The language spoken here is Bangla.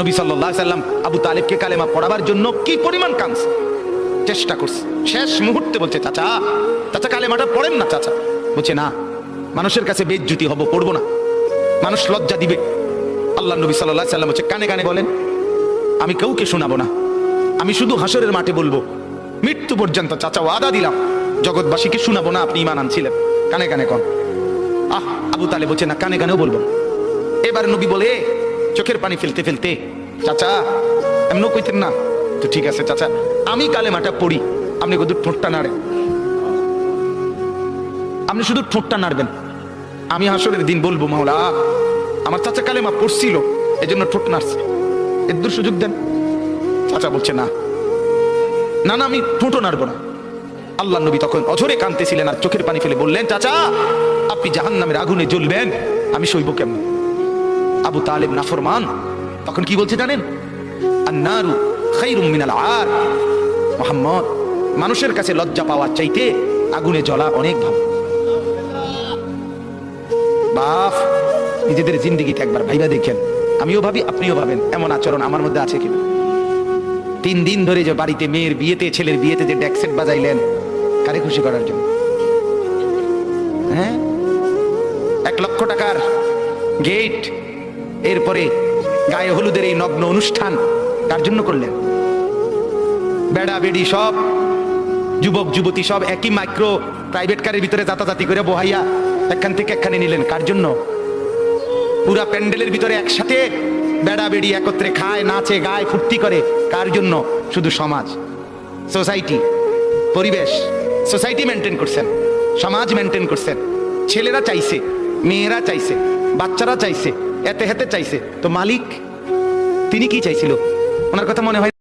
নবী সাল্লাল্লাহু আলাইহি সাল্লাম আবু তালেবকে কালেমা পড়াবার জন্য কি পরিমাণ কাঁদছে, চেষ্টা করছে। শেষ মুহূর্তে বলছে, চাচা চাচা কালেমাটা পড়েন না চাচা। বলছে না, মানুষের কাছে বেইজ্জতি হব, পড়বো না, মানুষ লজ্জা দিবে। আল্লাহ নবী সাল্লাল্লাহু আলাইহি সাল্লাম বলছে, কানে কানে বলেন, আমি কাউকে শোনাবো না, আমি শুধু হাসরের মাঠে বলবো, মৃত্যু পর্যন্ত চাচা ওয়াদা দিলাম জগৎবাসীকে শোনাবো না আপনি ঈমান আনছিলেন, কানে কানে কন। আবু তালেব বলছে না, কানে কানেও বলবো। এবার নবী বলে চোখের পানি ফেলতে ফেলতে, চাচা এমনও কইতেন না তো, ঠিক আছে চাচা আমি কালেমাটা পড়ি, আপনি শুধু ঠোঁটটা নাড়েন, আপনি শুধু ঠোঁটটা নাড়বেন, আমি হাসরের দিন বলবো মাওলা আমার চাচা কালেমা পড়ছিল এজন্য ঠোঁট নাড়ছে, এর সুযোগ দেন। চাচা বলছে না না না, আমি ঠোঁটও নাড়বো না। আল্লাহ নবী তখন অঝরে কাঁদতেছিলেন আর চোখের পানি ফেলে বললেন, চাচা আপনি জাহান্নামের আগুনে জ্বলবেন, আমি সইব কেমন? আবু তালেব নাফরমান তখন কি বলছে জানেন? আন্নারু খায়রুম মিনাল আর। মুহাম্মদ, মানুষের কাছে লজ্জা পাওয়ার চাইতে আগুনে জ্বলা অনেক ভালো। বাপ, নিজেদের জিন্দেগিতে একবার ভাইবা দেখেন, আমিও ভাবি আপনিও ভাবেন এমন আচরণ আমার মধ্যে আছে কিনা। 3 দিন ধরে যে বাড়িতে মেয়ের বিয়েতে ছেলের বিয়েতে যে ডেকসেট বাজাইলেন, কারে খুশি করার জন্য? হ্যাঁ, 1 লক্ষ টাকার গেট, এরপরে গায়ে হলুদের এই নগ্ন অনুষ্ঠান কার জন্য করলেন? বেড়া বেড়ি সব যুবক যুবতী সব একই মাইক্রো প্রাইভেট কারের ভিতরে যাতাযাতি করে বহাইয়া এখান থেকে এখানে নিলেন, কার জন্য? পুরা প্যান্ডেলের ভিতরে একসাথে বেড়া বেড়ি একত্রে খায়, নাচে, গায়, ফুর্তি করে, কার জন্য? শুধু সমাজ, সোসাইটি, পরিবেশ, সোসাইটি মেনটেন করছেন, সমাজ মেনটেন করছেন। ছেলেরা চাইছে, মেয়েরা চাইছে, বাচ্চারা চাইছে, এতে হেতে চাইছে, তো মালিক তিনি কি চাইছিল? ওনার কথা মনে হয়